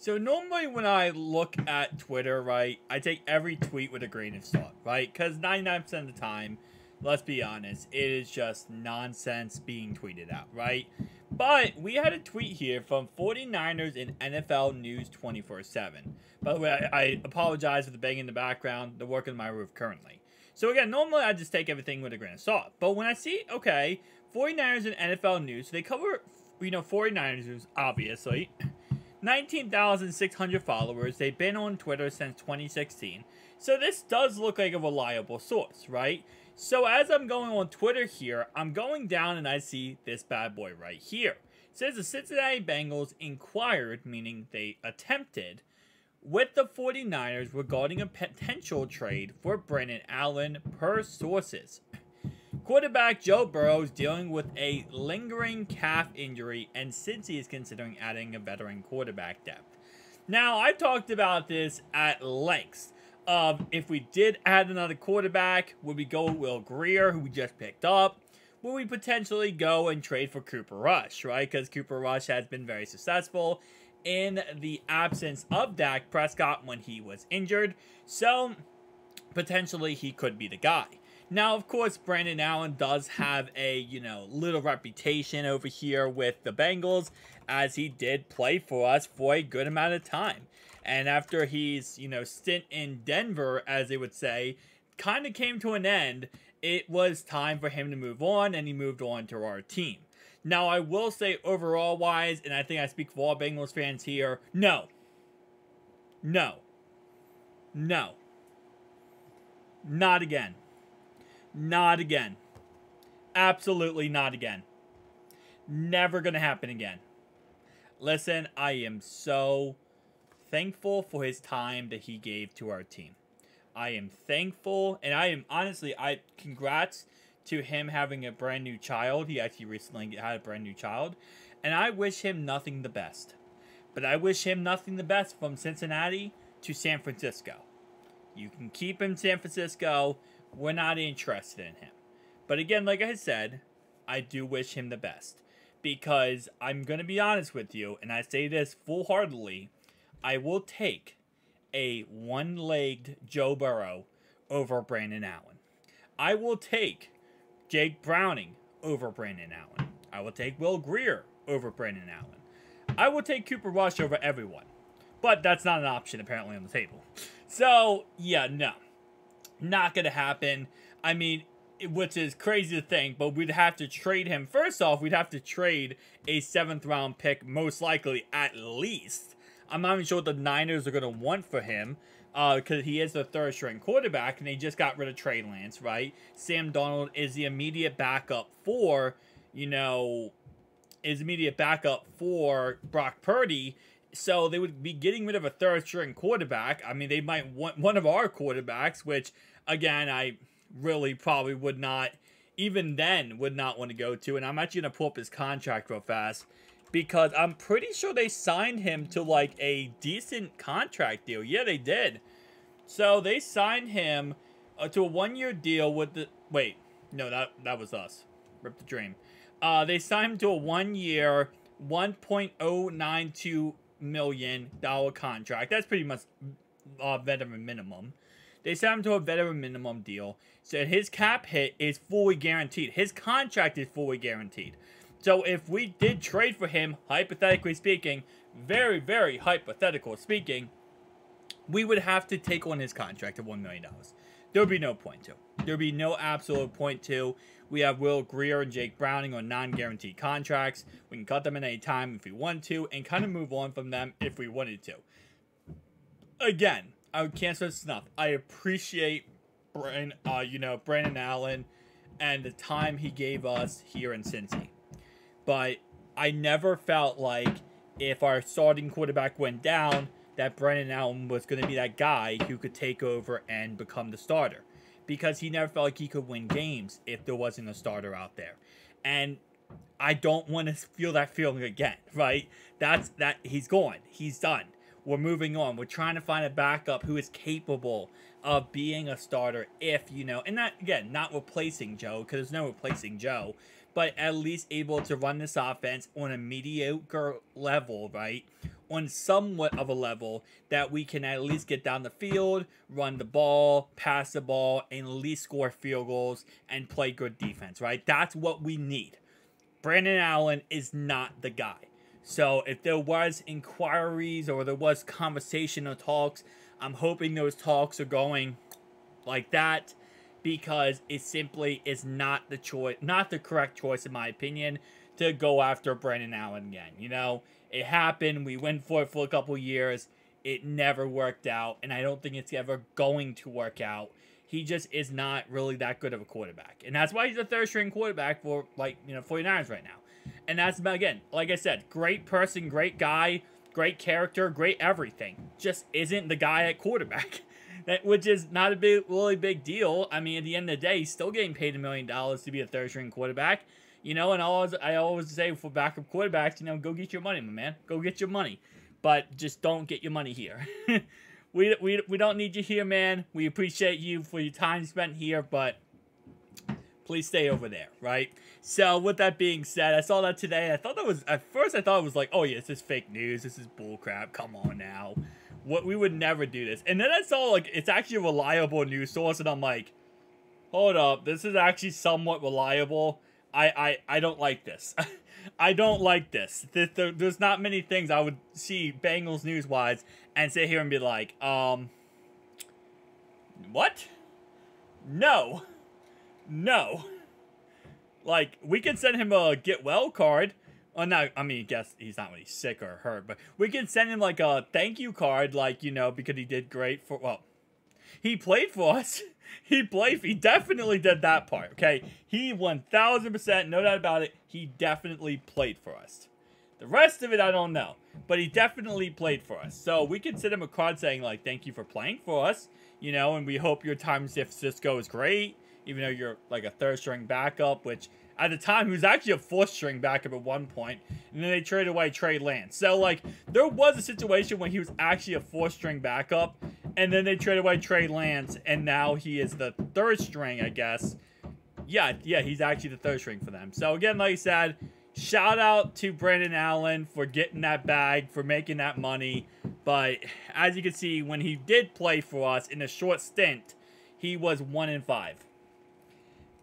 So normally when I look at Twitter, right, I take every tweet with a grain of salt, right? Because 99% of the time, let's be honest, it is just nonsense being tweeted out, right? But we had a tweet here from 49ers in NFL News 24/7. By the way, I apologize for the banging in the background. They're working on my roof currently. So again, normally I just take everything with a grain of salt. But when I see, okay, 49ers in NFL News, they cover, 49ers news, obviously. 19,600 followers. They've been on Twitter since 2016. So this does look like a reliable source, right? So as I'm going on Twitter here, I'm going down and I see this bad boy right here. It says the Cincinnati Bengals inquired, meaning they attempted, with the 49ers regarding a potential trade for Brandon Allen per sources. Quarterback Joe Burrow is dealing with a lingering calf injury, and Cincy is considering adding a veteran quarterback depth. Now, I've talked about this at length. If we did add another quarterback, would we go with Will Grier, who we just picked up? Would we potentially go and trade for Cooper Rush, right? Because Cooper Rush has been very successful in the absence of Dak Prescott when he was injured. So, potentially, he could be the guy. Now, of course, Brandon Allen does have a, little reputation over here with the Bengals, as he did play for us for a good amount of time. And after his, stint in Denver, as they would say, kind of came to an end, it was time for him to move on, and he moved on to our team. Now, I will say overall-wise, and I think I speak for all Bengals fans here, no. No. No. Not again. Not again. Absolutely not again. Never gonna happen again. Listen, I am so thankful for his time that he gave to our team. I am thankful, and I am honestly, congrats to him having a brand new child. He actually recently had a brand new child, and I wish him nothing the best. But I wish him nothing the best from Cincinnati to San Francisco. You can keep him in San Francisco. We're not interested in him. But again, like I said, I do wish him the best. Because I'm going to be honest with you, and I say this full-heartedly, I will take a one-legged Joe Burrow over Brandon Allen. I will take Jake Browning over Brandon Allen. I will take Will Grier over Brandon Allen. I will take Cooper Rush over everyone. But that's not an option, apparently, on the table. So, yeah, no. Not going to happen. I mean, which is crazy to think, but we'd have to trade him. First off, we'd have to trade a 7th round pick, most likely, at least. I'm not even sure what the Niners are going to want for him, because he is the 3rd string quarterback, and they just got rid of Trey Lance, right? Sam Darnold is the immediate backup for, Brock Purdy. So they would be getting rid of a 3rd string quarterback. I mean, they might want one of our quarterbacks, which, again, I really probably would not, even then, would not want to go to. And I'm actually going to pull up his contract real fast, because I'm pretty sure they signed him to, like, a decent contract deal. Yeah, they did. So they signed him to a 1-year deal with the... Wait, no, that was us. Rip the dream. They signed him to a 1-year, $1.092 million contract. That's pretty much veteran minimum. They signed him to a veteran minimum deal. So his cap hit is fully guaranteed. His contract is fully guaranteed. So if we did trade for him, hypothetically speaking, very, very hypothetical speaking, we would have to take on his contract of $1 million. There would be no point to. There would be no absolute point to. We have Will Grier and Jake Browning on non-guaranteed contracts. We can cut them at any time if we want to, and kind of move on from them if we wanted to. Again, I can't stress enough. I appreciate Brandon Allen and the time he gave us here in Cincy. But I never felt like if our starting quarterback went down, that Brandon Allen was going to be that guy who could take over and become the starter. Because he never felt like he could win games if there wasn't a starter out there. And I don't want to feel that feeling again, right? He's gone. He's done. We're moving on. We're trying to find a backup who is capable of being a starter if, and that, again, not replacing Joe, because there's no replacing Joe, but at least able to run this offense on a mediocre level, right? on somewhat of a level that we can at least get down the field, run the ball, pass the ball, and at least score field goals and play good defense, right? That's what we need. Brandon Allen is not the guy. So if there was inquiries or there was conversation or talks, I'm hoping those talks are going like that, because it simply is not the choice, not the correct choice in my opinion, to go after Brandon Allen again. You know, it happened. We went for it for a couple years. It never worked out, and I don't think it's ever going to work out. He just is not really that good of a quarterback, and that's why he's a third-string quarterback for, like, 49ers right now. And that's, again, like I said, great person, great guy, great character, great everything. Just isn't the guy at quarterback. Which is not a really big deal. I mean, at the end of the day, he's still getting paid $1 million to be a third-string quarterback. You know, and I always say for backup quarterbacks, you know, go get your money, my man. Go get your money. But just don't get your money here. we don't need you here, man. We appreciate you for your time spent here, but please stay over there, right? So, with that being said, I saw that today. I thought that was, at first I thought it was like, oh yeah, this is fake news. This is bullcrap. Come on now. What, we would never do this. And then I saw, like, it's actually a reliable news source, and I'm like, hold up, this is actually somewhat reliable. I don't like this. I don't like this. There's not many things I would see Bengals news-wise and sit here and be like, what? No. No. Like, we can send him a get well card. Oh, no, I mean, I guess he's not really sick or hurt, but we can send him, like, a thank you card, like, you know, because he did great for, well, he played for us. He definitely did that part, okay? He 1000%, no doubt about it, he definitely played for us. The rest of it, I don't know, but he definitely played for us. So we can send him a card saying, like, thank you for playing for us, you know, and we hope your time in San Francisco is great, even though you're, like, a third-string backup, which at the time, he was actually a fourth-string backup at one point, and then they traded away Trey Lance. So, like, there was a situation when he was actually a fourth-string backup, and then they traded away Trey Lance, and now he is the third string, I guess. Yeah, he's actually the third string for them. So, again, like I said, shout out to Brandon Allen for getting that bag, for making that money. But, as you can see, when he did play for us in a short stint, he was 1-5.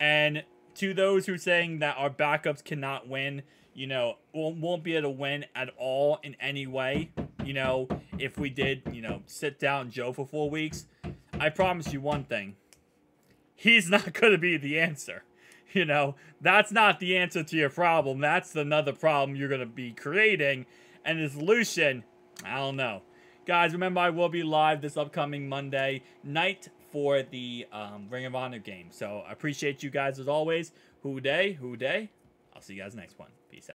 And to those who are saying that our backups cannot win, you know, won't be able to win at all in any way, you know, if we did, you know, sit down Joe for 4 weeks, I promise you one thing. He's not going to be the answer. You know, that's not the answer to your problem. That's another problem you're going to be creating. And the solution, I don't know. Guys, remember, I will be live this upcoming Monday night for the Ring of Honor game. So I appreciate you guys as always. Who day? I'll see you guys next one. Peace out.